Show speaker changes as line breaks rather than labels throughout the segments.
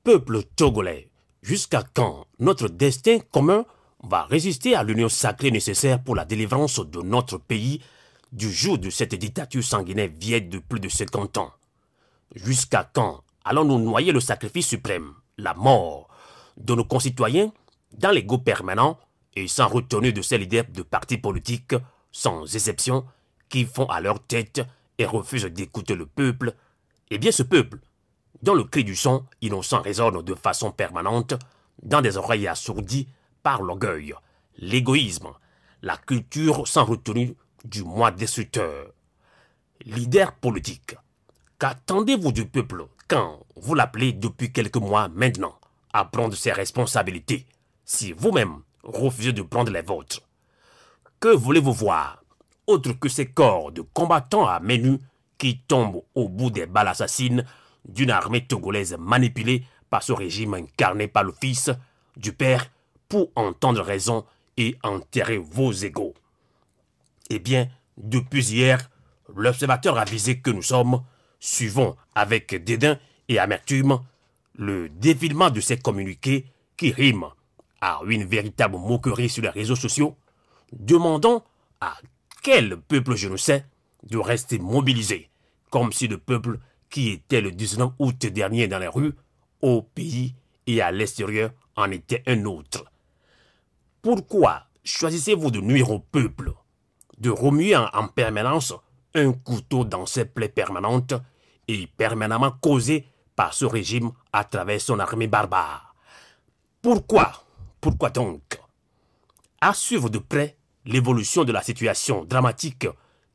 Peuple togolais, jusqu'à quand notre destin commun va résister à l'union sacrée nécessaire pour la délivrance de notre pays du joug de cette dictature sanguinaire vieille de plus de 50 ans? Jusqu'à quand allons-nous noyer le sacrifice suprême, la mort, de nos concitoyens dans l'ego permanent et sans retenue de ces leaders de partis politiques, sans exception, qui font à leur tête et refusent d'écouter le peuple? Eh bien ce peuple, dont le cri du son innocent résonne de façon permanente dans des oreilles assourdies par l'orgueil, l'égoïsme, la culture sans retenue du moi destructeur. Leader politique, qu'attendez-vous du peuple quand vous l'appelez depuis quelques mois maintenant à prendre ses responsabilités, si vous-même refusez de prendre les vôtres? Que voulez-vous voir, autre que ces corps de combattants à main nue qui tombent au bout des balles assassines d'une armée togolaise manipulée par ce régime incarné par le Fils du Père pour entendre raison et enterrer vos égaux? Eh bien, depuis hier, l'observateur avisé que nous sommes, suivons avec dédain et amertume le défilement de ces communiqués qui riment à une véritable moquerie sur les réseaux sociaux, demandant à quel peuple je ne sais de rester mobilisé, comme si le peuple qui était le 19 août dernier dans les rues, au pays et à l'extérieur, en était un autre. Pourquoi choisissez-vous de nuire au peuple, de remuer en permanence un couteau dans ses plaies permanentes et permanemment causées par ce régime à travers son armée barbare? Pourquoi donc? À suivre de près l'évolution de la situation dramatique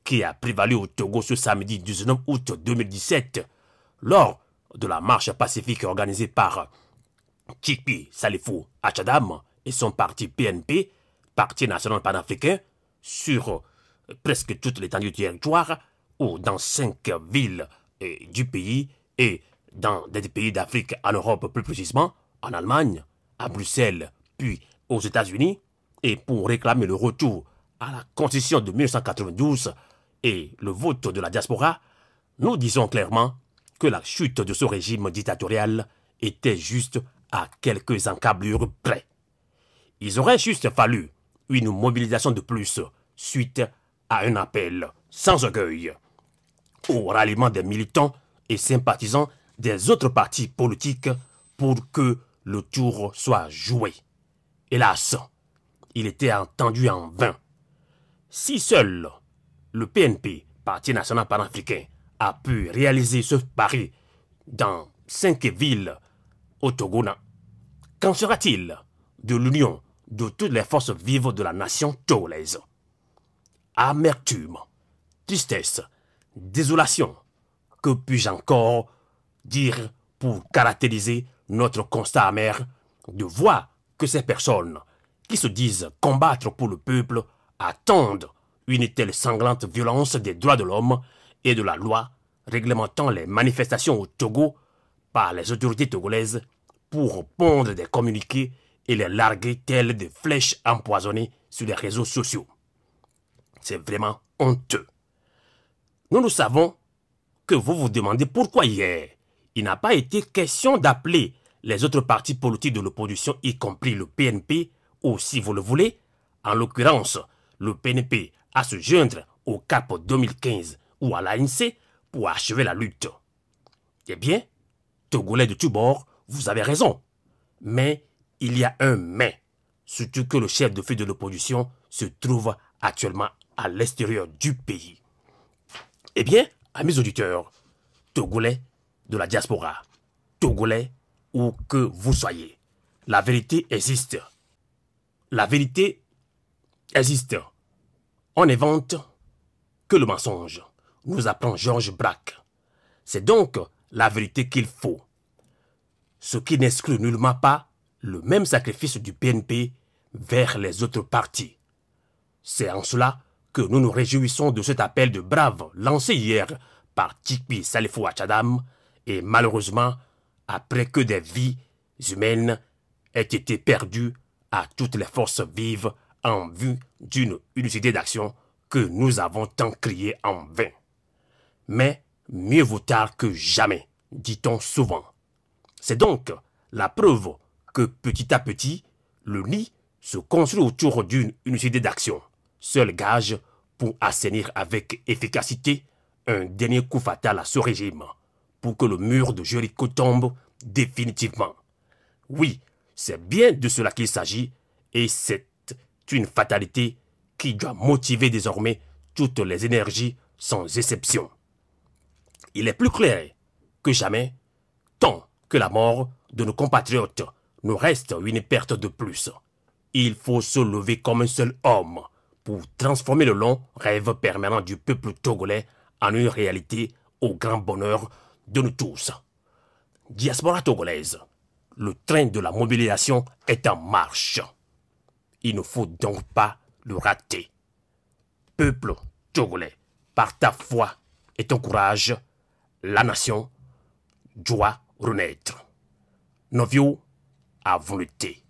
qui a prévalu au Togo ce samedi 19 août 2017 lors de la marche pacifique organisée par Tchikpi Salifou Achadam et son parti PNP, Parti national panafricain, sur presque toute l'étendue du territoire ou dans 5 villes du pays et dans des pays d'Afrique, en Europe plus précisément, en Allemagne, à Bruxelles, puis aux États-Unis, et pour réclamer le retour à la Constitution de 1992 et le vote de la diaspora, nous disons clairement que la chute de ce régime dictatorial était juste à quelques encablures près. Il aurait juste fallu une mobilisation de plus suite à un appel sans orgueil au ralliement des militants et sympathisants des autres partis politiques pour que le tour soit joué. Hélas, il était entendu en vain. Si seul le PNP, Parti national panafricain, a pu réaliser ce pari dans 5 villes au Togo, qu'en sera-t-il de l'union de toutes les forces vives de la nation togolaise? Amertume, tristesse, désolation, que puis-je encore dire pour caractériser notre constat amer de voir que ces personnes qui se disent combattre pour le peuple attendent une telle sanglante violence des droits de l'homme et de la loi réglementant les manifestations au Togo par les autorités togolaises pour pondre des communiqués et les larguer telles des flèches empoisonnées sur les réseaux sociaux. C'est vraiment honteux. Nous savons que vous vous demandez pourquoi hier, il n'a pas été question d'appeler les autres partis politiques de l'opposition, y compris le PNP, ou si vous le voulez, en l'occurrence, le PNP, à se joindre au CAP 2015 ou à l'ANC pour achever la lutte. Eh bien, Togolais de tous bords, vous avez raison. Mais il y a un mais, surtout que le chef de file de l'opposition se trouve actuellement à l'extérieur du pays. Eh bien, amis auditeurs, Togolais de la diaspora, Togolais où que vous soyez, la vérité existe. La vérité existe. On n'invente que le mensonge, nous apprend Georges Braque. C'est donc la vérité qu'il faut. Ce qui n'exclut nullement pas le même sacrifice du PNP vers les autres partis. C'est en cela que nous nous réjouissons de cet appel de brave lancé hier par Tchikpi Salifou Achadam et malheureusement après que des vies humaines aient été perdues à toutes les forces vives en vue d'une unicité d'action que nous avons tant crié en vain. Mais mieux vaut tard que jamais, dit-on souvent. C'est donc La preuve que petit à petit, le nid se construit autour d'une unicité d'action. Seul gage pour assainir avec efficacité un dernier coup fatal à ce régime, pour que le mur de Jéricho tombe définitivement. Oui, c'est bien de cela qu'il s'agit, et c'est une fatalité qui doit motiver désormais toutes les énergies sans exception. Il est plus clair que jamais, tant que la mort de nos compatriotes nous reste une perte de plus. Il faut se lever comme un seul homme pour transformer le long rêve permanent du peuple togolais en une réalité au grand bonheur de nous tous. Diaspora togolaise, le train de la mobilisation est en marche. Il ne faut donc pas le rater. Peuple togolais, par ta foi et ton courage, la nation doit renaître. Novio a volonté.